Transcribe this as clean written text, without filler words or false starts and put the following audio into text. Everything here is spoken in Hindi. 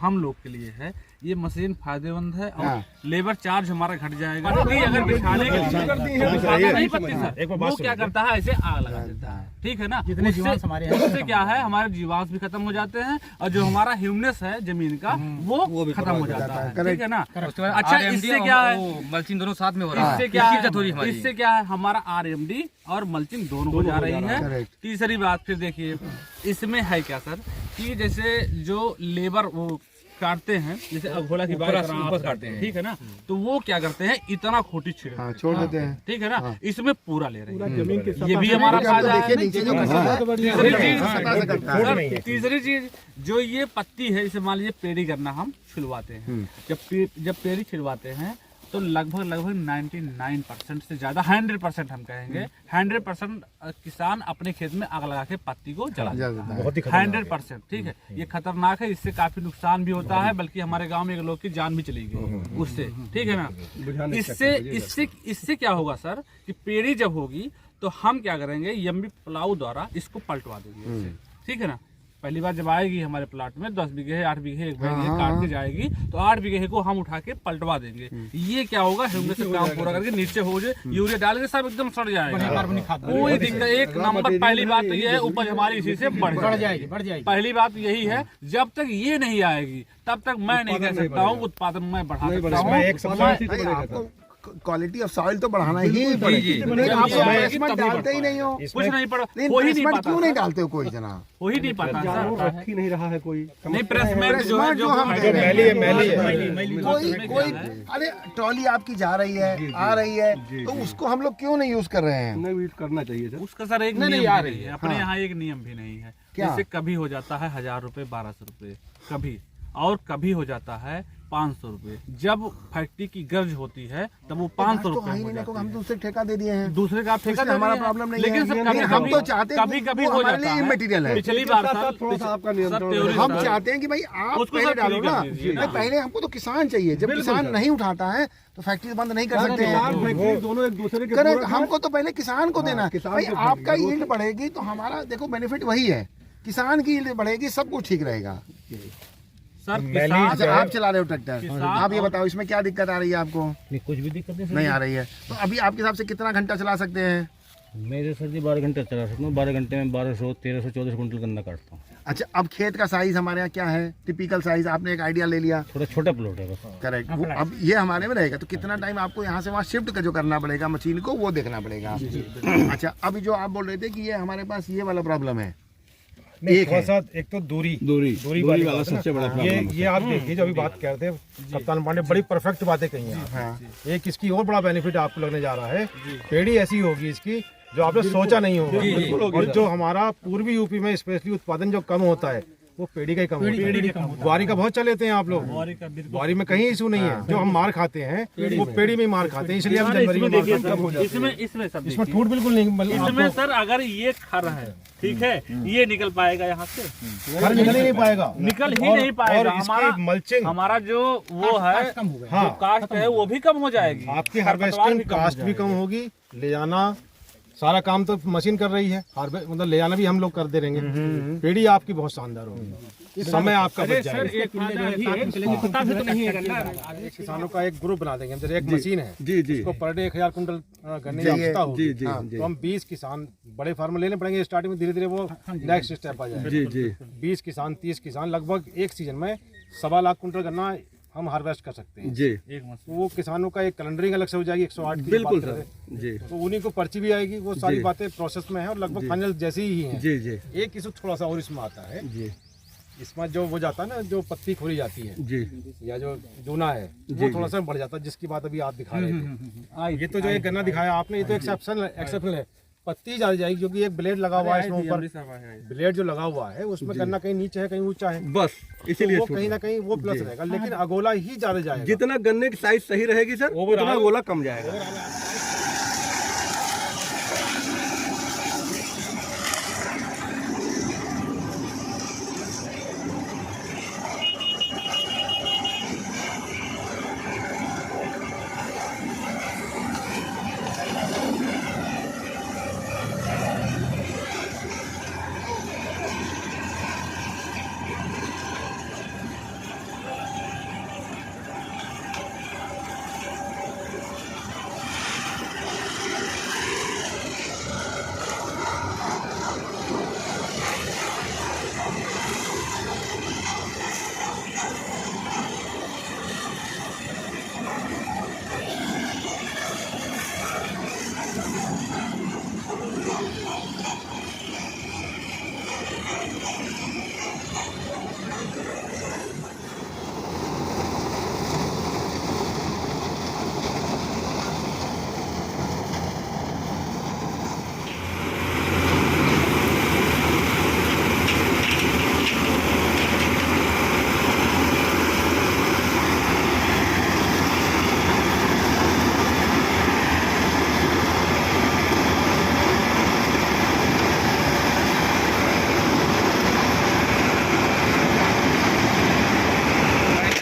हम लोग के लिए है ये मशीन फायदेमंद है और लेबर चार्ज हमारा घट जाएगा। नहीं अगर बिछाने के लिए नहीं पत्ती सर, वो क्या करता है ऐसे आग लगा देता है, ठीक है ना। उससे क्या है हमारे जीवांश भी खत्म हो जाते हैं और जो हमारा ह्यूमनेस है जमीन का वो खत्म हो जाता है, ठीक है ना। अच्छा इससे क्या है मल्चिंग दोनों साथ में हो रहा है। इससे क्या है हमारा RMD और मल्चिंग दोनों हो जा रही है। तीसरी बात फिर देखिए इसमें है क्या सर कि जैसे जो लेबर वो काटते हैं, जैसे अघोला की बात काटते हैं, ठीक है ना, तो वो क्या करते हैं इतना खोटी छोड़ देते हैं, ठीक है ना। इसमें पूरा ले रहे हैं, ये भी हमारा फायदा है। तीसरी चीज जो ये पत्ती है, इसे मान लीजिए पेड़ी करना हम छिलवाते हैं, जब पेड़ी छिलवाते हैं तो लगभग 99% से ज्यादा 100% हम कहेंगे 100% किसान अपने खेत में आग लगा के पत्ती को जला देता है। 100%, ठीक है। ये खतरनाक है, इससे काफी नुकसान भी होता है, बल्कि हमारे गांव में एक लोग की जान भी चली गई उससे, ठीक है ना। इससे क्या होगा सर कि पेड़ी जब होगी तो हम क्या करेंगे यम्बी प्लाऊ द्वारा इसको पलटवा देंगे, ठीक है ना। पहली बार जब आएगी हमारे प्लाट में 10 बीघे 8 बीघे 1 बीघे काट के जाएगी तो 8 बीघे को हम उठा के पलटवा देंगे। ये क्या होगा ह्यूमस से काम पूरा करके नीचे हो जाए, यूरिया डाल के सब एकदम सड़ जाएगा, कोई दिक्कत। एक नंबर पहली बात तो ये है उपज हमारी इसी से बढ़ जाएगी। पहली बात यही है, जब तक ये नहीं आएगी तब तक मैं नहीं कह सकता हूँ उत्पादन मैं बढ़ा सकता हूँ। क्वालिटी ऑफ सॉइल तो बढ़ाना ही आप डालते ही नहीं हो, कुछ नहीं पड़ा, क्यों नहीं डालते हो कोई जना हो ही नहीं पाता, रख ही नहीं रहा है कोई नहीं। प्रेसमेंट जो हम कोई अरे ट्रॉली आपकी जा रही है आ रही है तो उसको हम लोग क्यों नहीं यूज कर रहे हैं? नहीं करना चाहिए सर। उसका सर एक नियम आ रही है अपने यहाँ, एक नियम भी नहीं है। जैसे कभी हो जाता है 1000 रुपए 1200 रुपए कभी, और कभी हो जाता है 500 रुपए। जब फैक्ट्री की गर्ज होती है तब वो 500 रुपए हो जाता है। हम दूसरे ठेका दे दिए हैं, दूसरे का ठेका हमारा प्रॉब्लम नहीं है, लेकिन हम तो चाहते हैं कभी हो जाता है मटेरियल है। पिछली बार आपका नियंत्रण हम चाहते हैं कि भाई आप पहले डालो ना, पहले हमको तो किसान चाहिए। जब किसान नहीं उठाता है तो फैक्ट्री बंद नहीं कर सकते हैं, दोनों एक दूसरे के। हमको तो पहले किसान को देना है भाई। आपका यील्ड बढ़ेगी तो हमारा देखो बेनिफिट वही है, किसान की यील्ड बढ़ेगी, सब कुछ ठीक रहेगा। सर आप चला रहे हो ट्रैक्टर, आप ये बताओ इसमें क्या दिक्कत आ रही है आपको? नहीं कुछ भी दिक्कत नहीं आ रही है। तो अभी आपके हिसाब से कितना घंटा चला सकते हैं? मेरे सर जी 12 घंटे चला सकता हूँ। 12 घंटे में 1200 1300 1400 कुंटल गन्ना काटता हूँ। अच्छा, अब खेत का साइज हमारे यहाँ क्या है टिपिकल साइज? आपने एक आइडिया ले लिया, थोड़ा छोटा प्लॉट है बस। करेक्ट। अब ये हमारे में रहेगा तो कितना टाइम आपको यहाँ से वहाँ शिफ्ट का जो करना पड़ेगा मशीन को, वो देखना पड़ेगा। अच्छा, अभी जो आप बोल रहे थे कि ये हमारे पास ये वाला प्रॉब्लम है, एक तो दूरी वाला सबसे बड़ा ये आप देखिए जो अभी बात कर रहे थे कप्तान पांडे, बड़ी परफेक्ट बातें कही हैं। एक इसकी और बड़ा बेनिफिट आपको लगने जा रहा है, पेड़ी ऐसी होगी इसकी जो आपने सोचा नहीं होगा। और जो हमारा पूर्वी यूपी में स्पेशली उत्पादन जो कम होता है वो पेड़ी का ही कम होता है। ग्वारी का बहुत चले हैं आप लोग, ग्वारी में कहीं इशू नहीं है। जो हम मार खाते हैं वो पेड़ी में मार खाते हैं, इसलिए हम जनवरी में इसमें टूट बिल्कुल नहीं। इसमें सर अगर ये खर है, ठीक है, ये निकल पाएगा यहाँ से? खर निकल ही नहीं पाएगा, निकल ही नहीं पाएगा। हमारा मल्चिंग, हमारा जो वो है कास्ट है वो भी कम हो जाएगी, आपकी हार्वेस्टिंग कास्ट भी कम होगी, ले जाना सारा काम तो मशीन कर रही है, मतलब ले जाना भी हम लोग कर दे रहेंगे। पेड़ी आपकी बहुत शानदार होगी, समय आपका बच जाएगा। किसानों का एक ग्रुप बना देंगे, जैसे एक मशीन है उसको पर डे 1000 कुंटल गन्ने की आवश्यकता होगी, तो हम 20 किसान बड़े फार्म लेने पड़ेंगे स्टार्टिंग में, धीरे धीरे वो नेक्स्ट स्टेप आ जाएगा। 20 किसान 30 किसान लगभग एक सीजन में 1.25 लाख कुंटल गन्ना हम हार्वेस्ट कर सकते हैं जी। तो वो किसानों का एक कैलेंडरिंग अलग से हो जाएगी 108 की बिल्कुल जी। तो उन्हीं को पर्ची भी आएगी, वो सारी बातें प्रोसेस में है और लगभग फाइनल जैसी ही है जी जी। एक इशू थोड़ा सा और इसमें आता है जी, इसमें जो वो जाता है ना, जो पत्ती खोली जाती है जी या जो जूना है वो थोड़ा सा बढ़ जाता है, जिसकी बात अभी आप दिखा रहे थे। ये तो जो एक गन्ना दिखाया आपने, ये तो एक्सेप्शनल है, पत्ती ज्यादा जाएगी क्योंकि एक ब्लेड लगा हुआ है इसमें ऊपर, ब्लेड जो लगा हुआ है उसमें गन्ना कहीं नीचे है कहीं ऊंचा है, बस इसीलिए वो कहीं ना कहीं वो प्लस रहेगा, लेकिन अगोला ही ज्यादा जाएगा। जितना गन्ने की साइज सही रहेगी सर उतना अगोला कम जाएगा।